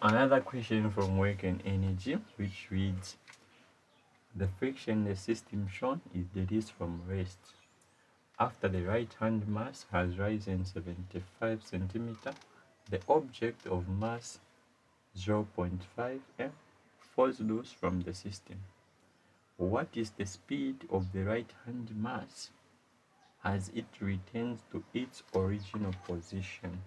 Another question from Work and Energy, which reads, the friction the system shown is decreased from rest after the right hand mass has risen 75 centimeter. The object of mass 0.5 m falls loose from the system. What is the speed of the right hand mass as it returns to its original position?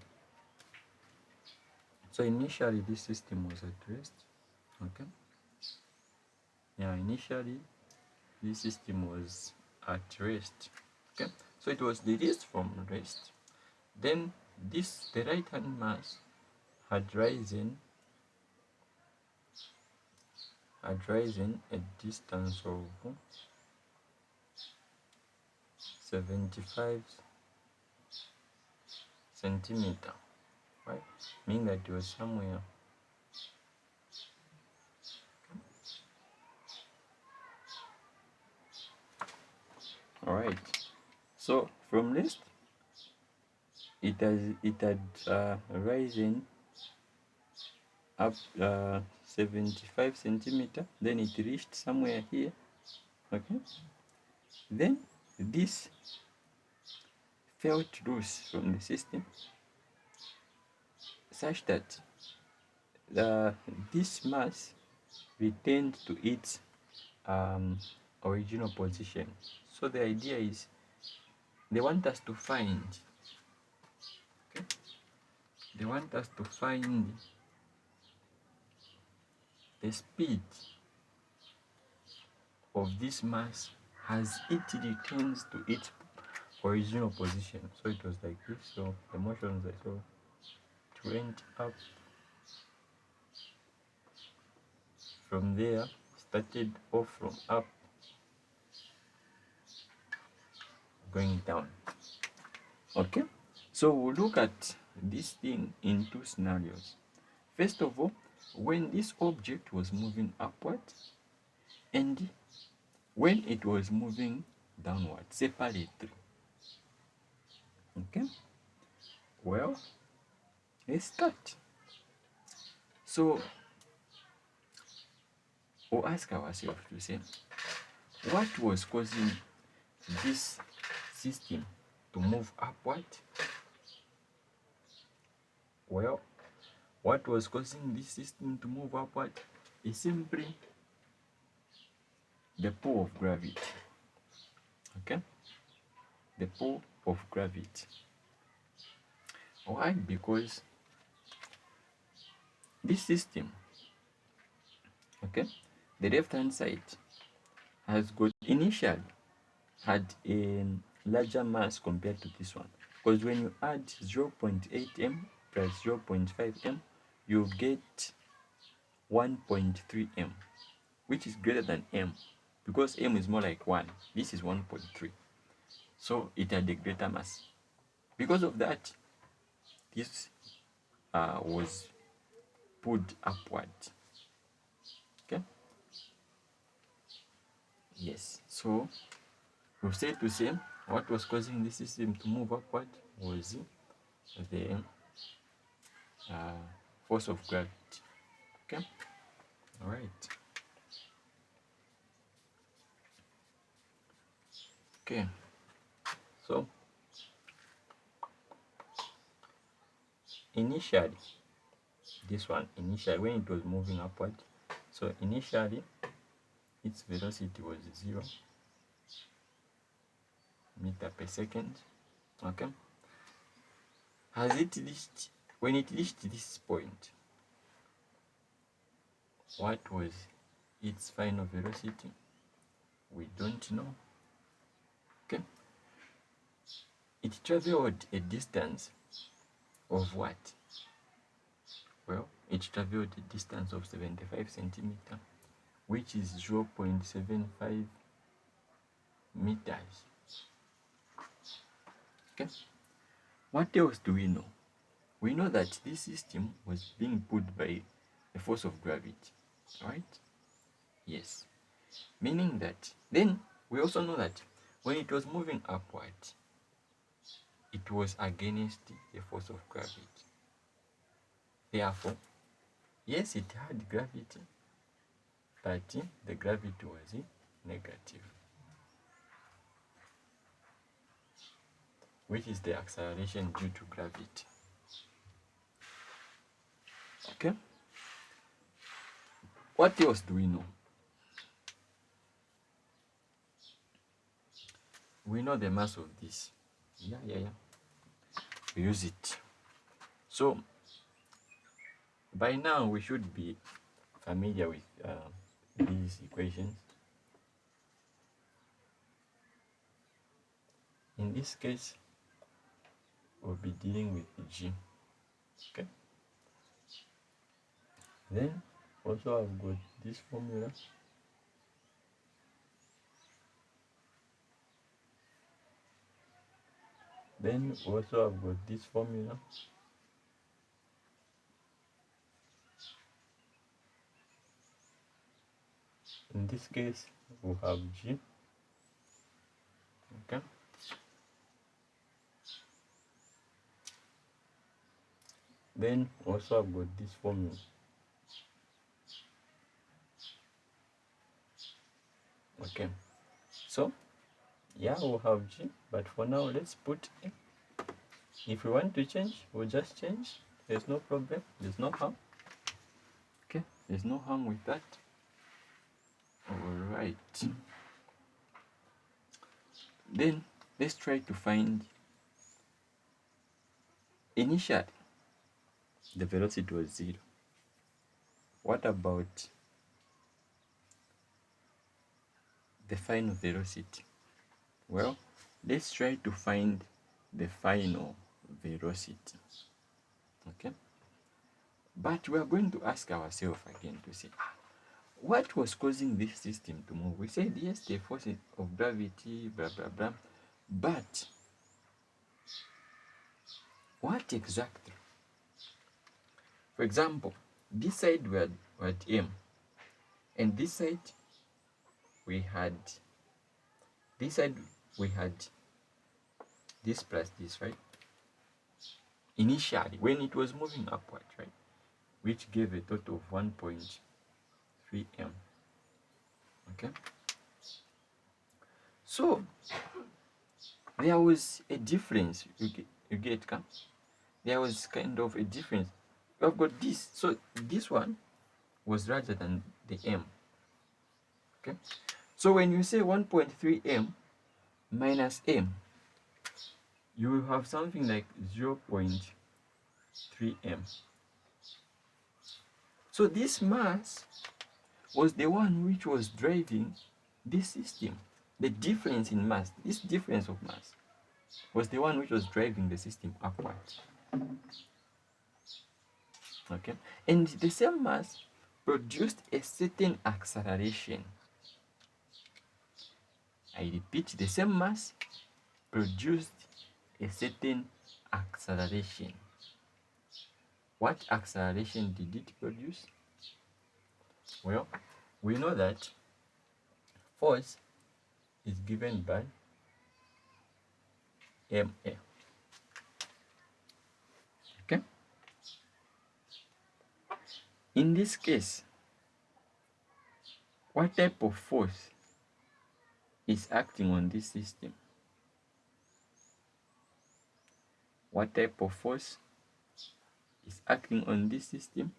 So initially this system was at rest. Okay. Yeah, initially this system was at rest. Okay. So it was released from rest. Then the right hand mass had risen a distance of 75 centimeter, right? Meaning that it was somewhere. All right. So from rest, it had risen up 75 centimeter. Then it reached somewhere here. Okay. Then this felt loose from the system, such that this mass returned to its original position. So the idea is they want us to find, okay? They want us to find the speed of this mass as it returns to its original position. So it was like this. So the motions I saw, it went up from there, started off from up, going down. Okay, so we'll look at this thing in two scenarios. First of all, when this object was moving upward and when it was moving downward separately. Okay, well, let's start. So we'll ask ourselves to say, what was causing this system to move upward? Well, what was causing this system to move upward is simply the pull of gravity. Okay, the pull of gravity. Why? Because this system, okay, the left hand side has got initially had a larger mass compared to this one, because when you add 0.8 m plus 0.5 m, you get 1.3 m, which is greater than m, because m is more like 1. This is 1.3, so it had a greater mass. Because of that, this was pulled upward. Okay, yes, so we've said to say what was causing the system to move upward was the force of gravity. Okay, all right. Okay, so initially when it was moving upward, so initially its velocity was 0 meter per second. Okay, when it reached this point, what was its final velocity? We don't know. Okay, it traveled a distance of what? Well, it traveled a distance of 75 centimeter, which is 0.75 meters. Okay, what else do we know? We know that this system was being pulled by a force of gravity, right? Yes, meaning that then we also know that when it was moving upward, it was against the force of gravity. Therefore, Yes, it had gravity, but the gravity was negative, which is the acceleration due to gravity. Okay. What else do we know? We know the mass of this. Yeah. We use it. So by now we should be familiar with these equations. In this case, we'll be dealing with G. Okay. Then also I've got this formula. Then also I've got this formula. In this case, we'll have G. Okay. Then also I've got this formula. Okay. So yeah, we'll have G, but for now let's put A. If we want to change, we'll just change. There's no problem. There's no harm. Okay. There's no harm with that. All right. Then let's try to find initially the velocity was 0. What about the final velocity? Well, let's try to find the final velocity. Okay. But we are going to ask ourselves again to see what was causing this system to move. We said yes, the force of gravity, blah blah blah. But what exactly? For example, this side we had M, and this side we had this plus this, right? Initially, when it was moving upward, right, which gave a total of 1.3 m. Okay. So there was a difference. You get, come? There was kind of a difference. We've got this. So this one was larger than the m. Okay. So when you say 1.3 m minus m, you will have something like 0.3 m. So this mass was the one which was driving this system. The difference in mass, this difference of mass, was the one which was driving the system upward. Okay, and the same mass produced a certain acceleration. I repeat, the same mass produced a certain acceleration. What acceleration did it produce? Well, we know that force is given by ma. Okay. In this case, what type of force is acting on this system? What type of force is acting on this system?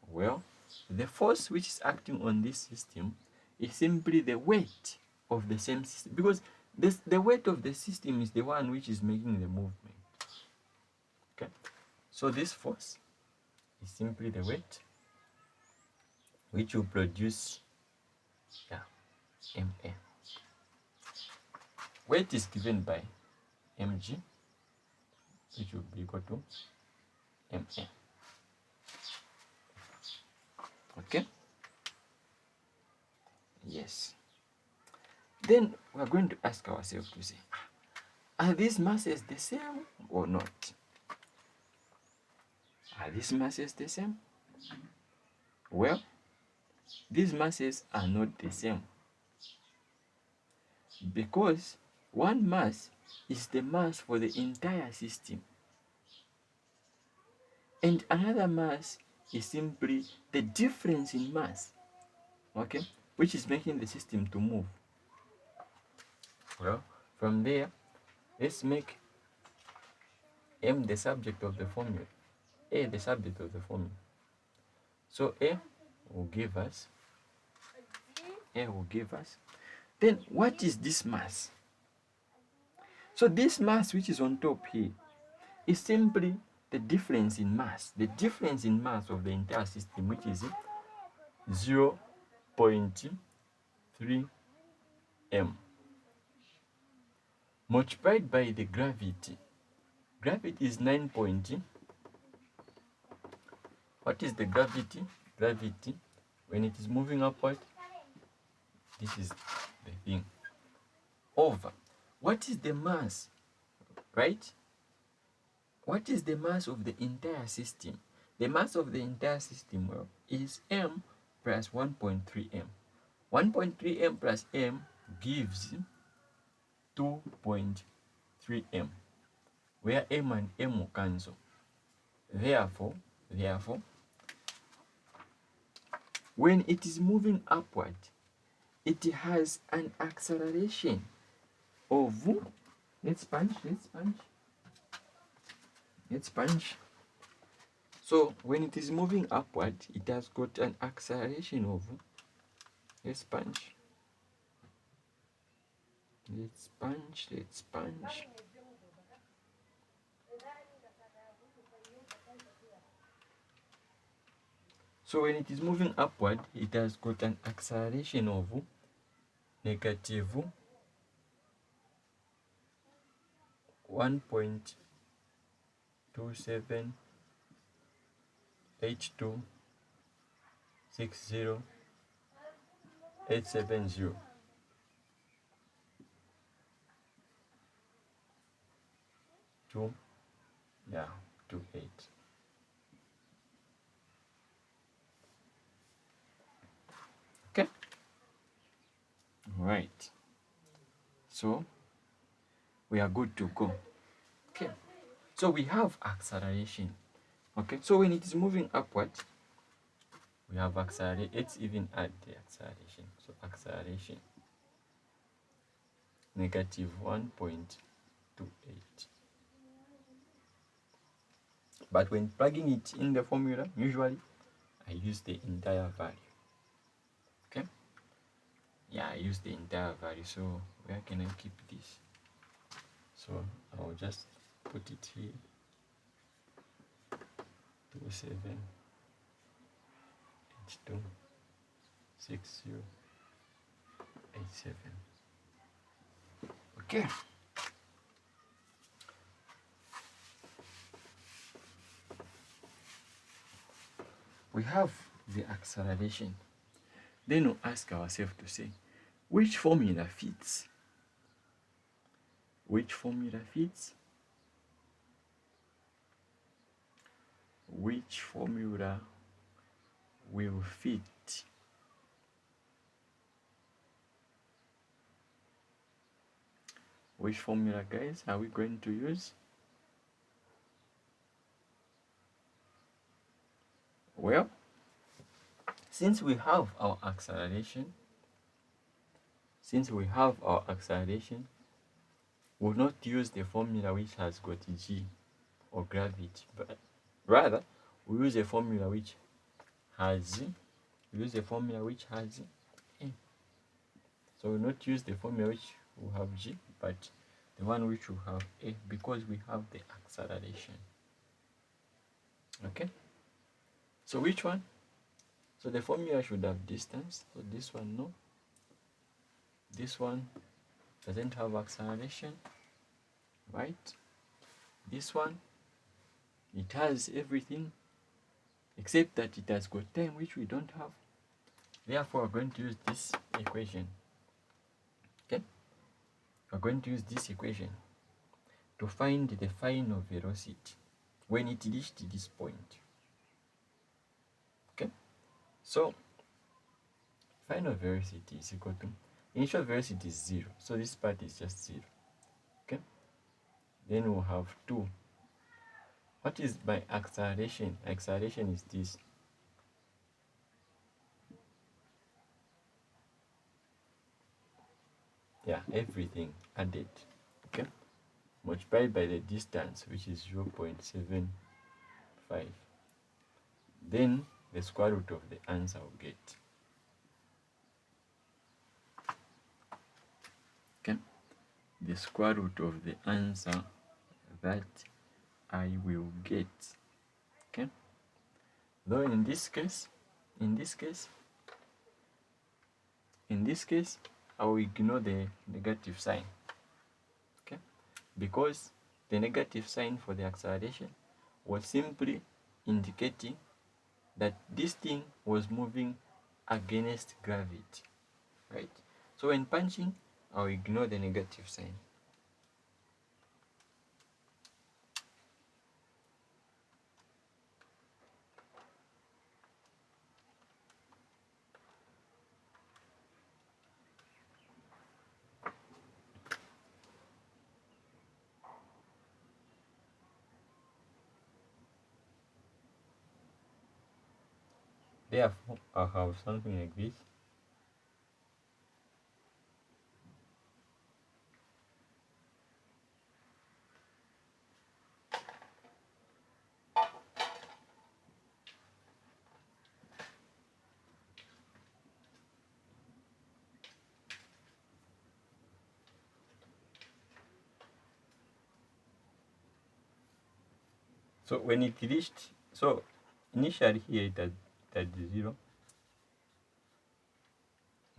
Well, the force which is acting on this system is simply the weight of the same system, because the weight of the system is the one which is making the movement. Okay, so this force is simply the weight which will produce ma. Weight is given by mg, which will be equal to ma. Okay. Yes. Then we are going to ask ourselves to say, are these masses the same or not? Are these masses the same? Well, these masses are not the same, because one mass is the mass for the entire system, and another mass is simply the difference in mass, okay, which is making the system to move. Well, from there, let's make M the subject of the formula, A the subject of the formula. So A will give us, then what is this mass? So this mass which is on top here is simply the difference in mass, of the entire system, which is 0.3 m multiplied by the gravity. Gravity is 9 point. What is the gravity? Gravity, when it is moving upward, this is the thing, over. What is the mass, right? What is the mass of the entire system? The mass of the entire system, well, is m plus 1.3 m. 1.3 m plus m gives 2.3 m, where m and m will cancel. Therefore, when it is moving upward, it has an acceleration of, let's punch. So when it is moving upward, it has got an acceleration of, let's punch. So when it is moving upward, it has got an acceleration of negative 1.278260870. To 8. Okay. Right. So we are good to go. Okay. So we have acceleration. Okay. So when it is moving upward, we have acceleration. Let's even add the acceleration. So acceleration negative 1.28. But when plugging it in the formula, usually I use the entire value. Okay. Yeah, I use the entire value. So where can I keep this? So I'll just put it here. 27 H2 6087. Okay. We have the acceleration. Then we'll ask ourselves to say, which formula fits? Which formula fits? Which formula will fit? Which formula, guys, are we going to use? Well, since we have our acceleration, we'll not use the formula which has got g or gravity, but rather we use a formula which has m. So we'll not use the formula which will have g, but the one which will have a, because we have the acceleration. Okay. So which one? So the formula should have distance. So this one, no. This one doesn't have acceleration, right? This one, it has everything except that it has got time, which we don't have. Therefore, we're going to use this equation. Okay? We're going to use this equation to find the final velocity when it reached this point. Okay? So, final velocity is equal to, initial velocity is 0. So this part is just 0. Okay? Then we'll have 2. What is my acceleration? Acceleration is this. everything added, okay, multiplied by the distance, which is 0.75, then the square root of the answer will get. Okay, the square root of the answer that I will get. Okay, though in this case, I will ignore the negative sign. Okay, because the negative sign for the acceleration was simply indicating that this thing was moving against gravity, right? So when punching, I'll ignore the negative sign. Therefore, I have something like this. So when it reached, so initially here it had 0.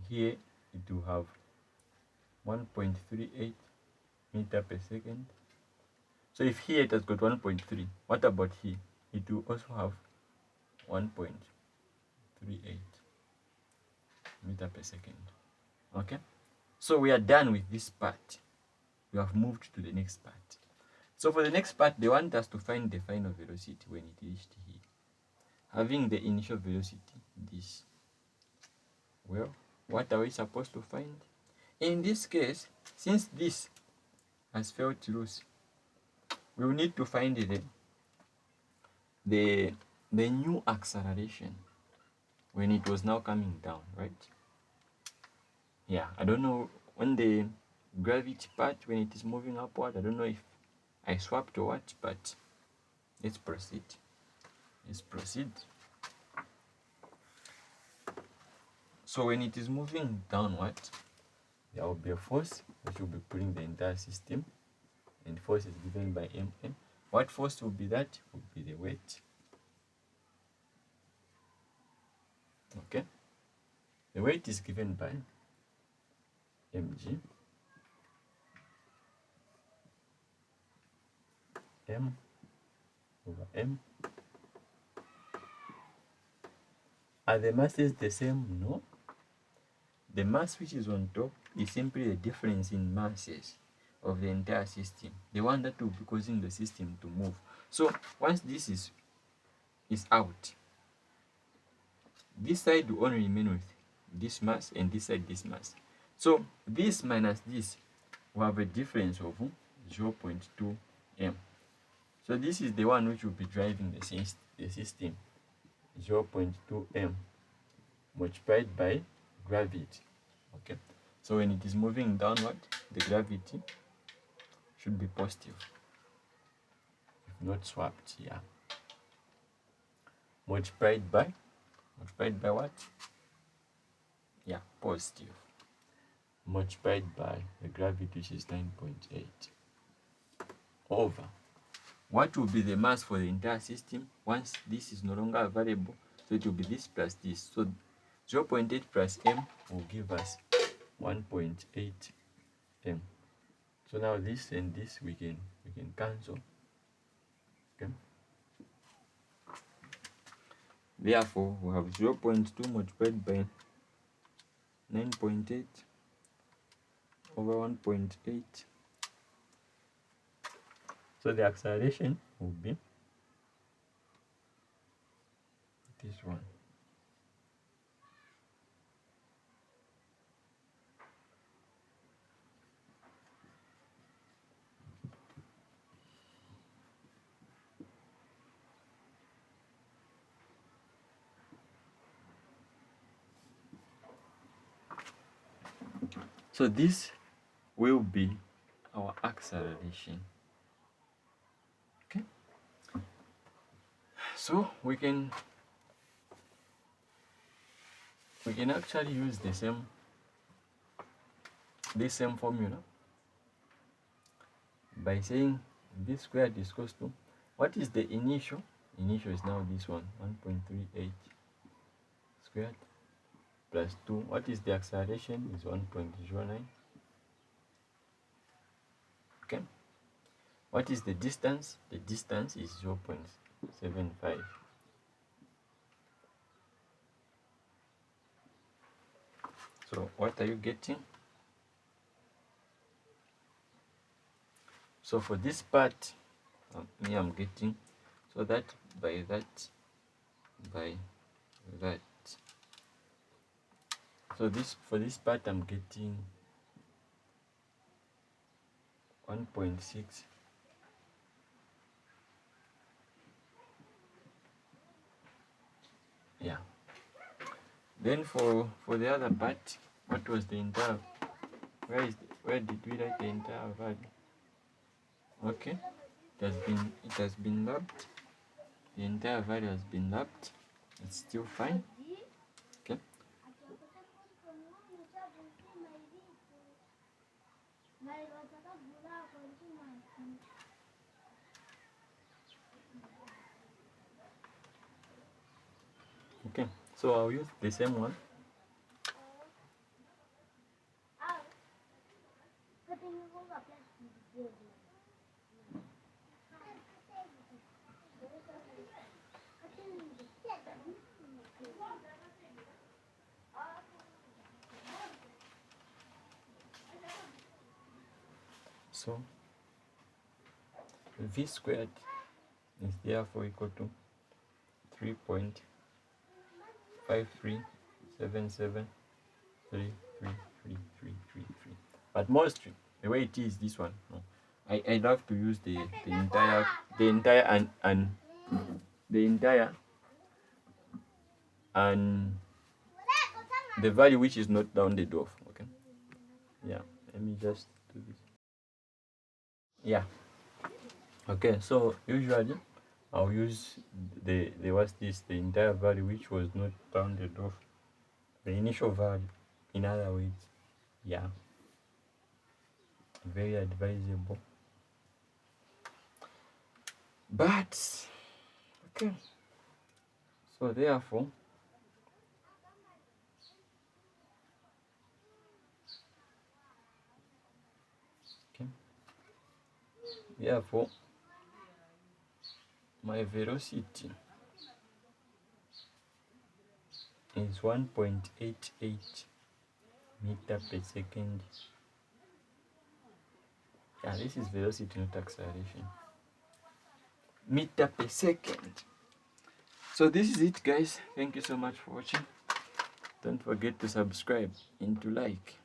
Here it will have 1.38 meter per second. So if here it has got 1.3, what about here? It will also have 1.38 meter per second. Okay, so we are done with this part. We have moved to the next part. So for the next part, they want us to find the final velocity when it reached here, having the initial velocity this. Well, what are we supposed to find? In this case, since this has felt loose, we will need to find the new acceleration when it was now coming down, right? Yeah, I don't know when the gravity part, when it is moving upward, I don't know if I swapped or what, but let's proceed. So when it is moving downward, there will be a force which will be pulling the entire system, and force is given by Mn. What force will be that? Will be the weight. Okay, the weight is given by mg, m over m. Are the masses the same? No. The mass which is on top is simply the difference in masses of the entire system, the one that will be causing the system to move. So once this is out, this side will only remain with this mass, and this side this mass. So this minus this will have a difference of 0.2 m. So this is the one which will be driving the system, 0.2 m multiplied by gravity. Okay, so when it is moving downward, the gravity should be positive, if not swapped. Yeah, multiplied by what? Yeah, positive, multiplied by the gravity, which is 9.8, over what will be the mass for the entire system once this is no longer available. So it will be this plus this. So 0.8 plus m will give us 1.8 m. So now this and this we can cancel. Okay, therefore we have 0.2 multiplied by 9.8 over 1.8. So the acceleration will be this one. So this will be our acceleration. Okay, so we can actually use this same formula by saying v squared is equals to, what is the initial? Initial is now this one, 1.38 squared plus 2. What is the acceleration? Is 1.09. Okay. What is the distance? The distance is 0.75. So what are you getting? So for this part, me I'm getting, so that by that, so this, for this part I'm getting 1.6. Yeah. Then for the other part, what was the entire, where did we write the entire value? Okay, it has been mapped. The entire value has been mapped. It's still fine. Okay. Okay, so I'll use the same one. So v squared is therefore equal to 3.5377333333. But mostly the way it is this one, no, I love to use the entire and the value which is not rounded off. Okay, yeah, let me just do this. Yeah, okay, so usually I'll use the entire value which was not rounded off, the initial value, in other words. Yeah, very advisable. But okay, so therefore my velocity is 1.88 meter per second. Yeah, this is velocity, not acceleration. Meter per second. So this is it, guys. Thank you so much for watching. Don't forget to subscribe and to like.